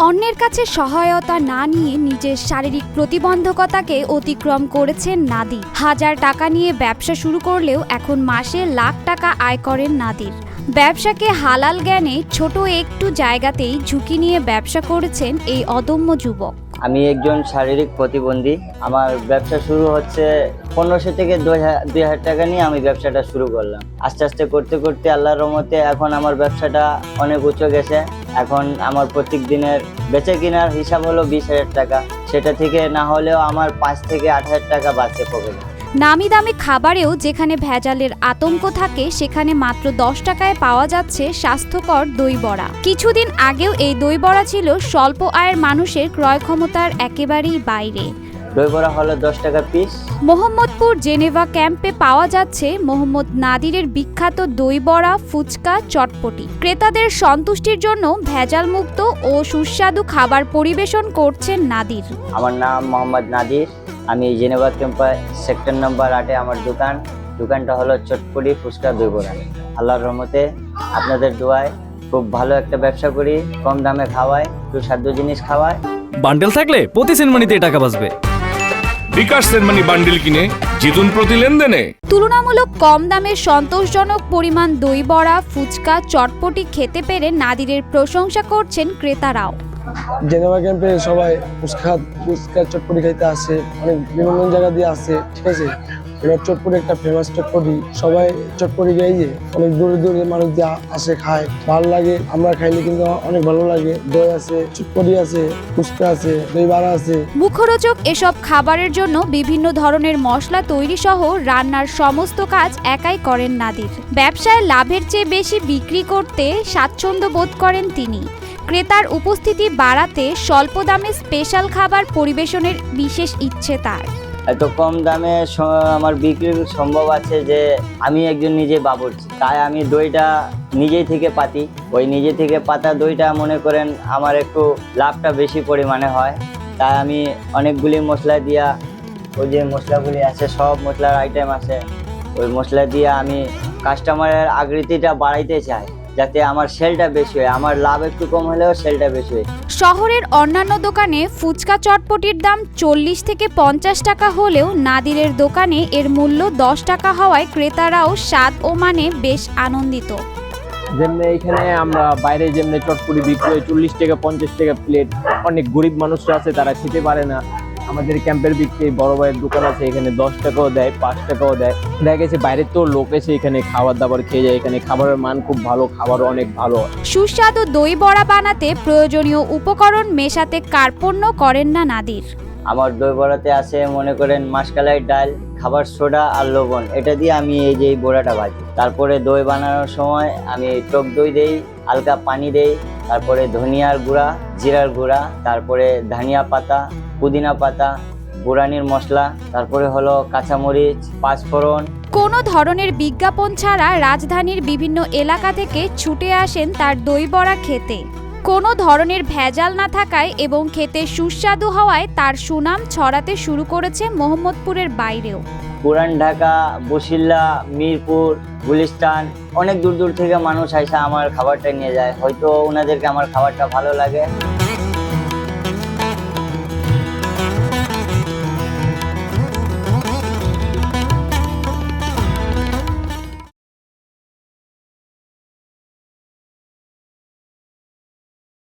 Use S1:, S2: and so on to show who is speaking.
S1: অন্যের কাছে সহায়তা না নিয়ে নিজের শারীরিক প্রতিবন্ধকতাকে অতিক্রম করেছেন নাদির। হাজার টাকা নিয়ে ব্যবসা শুরু করলেও এখন মাসে লাখ টাকা আয় করেন নাদির। ব্যবসাকে হালাল জ্ঞানে ছোট একটু জায়গাতেই ঝুঁকি নিয়ে ব্যবসা করেছেন এই অদম্য যুবক।
S2: আমি একজন শারীরিক প্রতিবন্ধী। আমার ব্যবসা শুরু হচ্ছে 1500 থেকে 2000 টাকা নিয়ে আমি ব্যবসাটা শুরু করলাম। আস্তে আস্তে করতে করতে আল্লাহর রহমতে এখন আমার ব্যবসাটা অনেক উঁচু গেছে। এখন আমার প্রত্যেক দিনের বেচে কেনার হিসাব হলো 20,000 টাকা। সেটা থেকে না হলেও আমার 5 থেকে 8,000 টাকা বাঁচে পকেটে।
S1: নামি দামি খাবারেও যেখানে ভেজালের আতঙ্ক থাকে সেখানে মাত্র 10 টাকায় পাওয়া যাচ্ছে স্বাস্থ্যকর দই বড়া। কিছুদিন আগেও এই দই বড়া ছিল স্বল্প আয়ের মানুষের ক্রয় ক্ষমতার একেবারেই বাইরে।
S2: দই বড়া হলো 10 টাকা পিস।
S1: মোহাম্মদপুর জেনেভা ক্যাম্পে পাওয়া যাচ্ছে মোহাম্মদ নাদিরের বিখ্যাত দই বড়া, ফুচকা, চটপটি। ক্রেতাদের সন্তুষ্টির জন্য ভেজাল মুক্ত ও সুস্বাদু খাবার পরিবেশন করছেন নাদির।
S2: আমার নাম মোহাম্মদ নাদির। আমি জেনেভা ক্যাম্পে সেক্টর নাম্বার 8-এ আমার দোকানটা হলো চটপটি, ফুচকা, দই বড়া। আল্লাহর রহমতে আপনাদের দোয়ায় খুব ভালো একটা ব্যবসা করি। কম দামে খাওয়াই, সুস্বাদু জিনিস খাওয়াই।
S3: বান্ডেল থাকলে প্রতি সেনমানিতে টাকা বাঁচবে।
S4: বিকাশ সেনমানি বান্ডেল কিনে জিতুন প্রতি লেনদেনে।
S1: তুলনামূলক কম দামে সন্তোষজনক পরিমাণ দই বড়া, ফুচকা, চটপটি খেতে পেরে নাদিরের প্রশংসা করছেন ক্রেতারাও।
S5: জেনেভা ক্যাম্পে সবাই ফুচকা চটপটি খাইতে আসে, অনেক বিভিন্ন জায়গা দিয়ে আসে, ঠিক আছে। এবার চটপটি একটা ফেমাস চটপটি, সবাই চটপটি খাই যে অনেক দূরে দূরে মানুষ দিয়ে আসে, খায়, ভালো লাগে। আমরা খাইলে কিন্তু অনেক ভালো লাগে। দই আছে, চটপটি আছে, ফুচকা আছে, দই বড়া আছে।
S1: মুখরোচক এসব খাবারের জন্য বিভিন্ন ধরনের মশলা তৈরি সহ রান্নার সমস্ত কাজ একাই করেন নাদির। ব্যবসায় লাভের চেয়ে বেশি বিক্রি করতে স্বাচ্ছন্দ্য বোধ করেন তিনি। ক্রেতার উপস্থিতি বাড়াতে স্বল্প দামে স্পেশাল খাবার পরিবেশনের বিশেষ ইচ্ছে তার।
S2: এত কম দামে আমার বিক্রি সম্ভব আছে যে আমি একজন নিজে বাবুর্চি, তাই আমি দইটা নিজেই থেকে পাতি। ওই নিজে থেকে পাতা দইটা মনে করেন আমার একটু লাভটা বেশি পরিমাণে হয়। তাই আমি অনেকগুলি মশলা দিয়া, ওই যে মশলাগুলি আছে সব মশলার আইটেম আছে, ওই মশলা দিয়ে আমি কাস্টমারের আগ্রহীটা বাড়াইতে চাই, যাতে আমার সেলটা বেশি হয়। আমার লাভ একটু কম হলেও সেলটা বেশি হয়।
S1: শহরের অন্যান্য দোকানে ফুচকা চটপটির দাম 40 থেকে 50 টাকা হলেও নাদিরের দোকানে এর মূল্য 10 টাকা হওয়ায় ক্রেতারাও স্বাদ ও মানে বেশ আনন্দিত।
S6: যেমনি এখানে আমরা বাইরে যেমনি চটপটি বিক্রি হয় 40 টাকা 50 টাকা প্লেট। অনেক গরিব মানুষরা আছে, তারা খেতে পারে না। আমাদের ক্যাম্পের বিক্রি বড় ভাইয়ের দোকান আছে, এখানে 10 টাকাও দেয়, 5 টাকাও দেয়। দেখা গেছে বাইরের তো লোক এসে এখানে খাবার দাবার খেয়ে যায়। এখানে খাবারের মান খুব ভালো, খাবারও অনেক ভালো।
S1: সুস্বাদু দই বড়া বানাতে প্রয়োজনীয় উপকরণ মেশাতে কার্পণ্য করেন না নাদির।
S2: আমার দই বড়াতে আছে মনে করেন মাসকালাই ডাল, খাবার সোডা আর লবণ। এটা দিয়ে আমি এই যে বড়াটা ভাজি। তারপরে দই বানানোর সময় আমি টক দই দেই, হালকা পানি দেই, তারপরে ধনিয়ার গুঁড়া, জিরার গুঁড়া, তারপরে ধনিয়া পাতা, পুদিনা পাতা, বুড়ানির মশলা, তারপরে হলো কাঁচামরিচ, পাঁচফোড়ন।
S1: কোনো ধরনের বিজ্ঞাপন ছাড়া রাজধানীর বিভিন্ন এলাকা থেকে ছুটে আসেন তার দই বড়া খেতে। কোনো ধরনের ভেজাল না থাকায় এবং খেতে সুস্বাদু হওয়ায় তার সুনাম ছড়াতে শুরু করেছে মোহাম্মদপুরের বাইরেও।
S2: পুরান ঢাকা, বসিল্লা, মিরপুর, গুলিস্তান, অনেক দূর দূর থেকে মানুষ আইসা আমার খাবারটা নিয়ে যায়। হয়তো ওনাদেরকে আমার খাবারটা ভালো লাগে।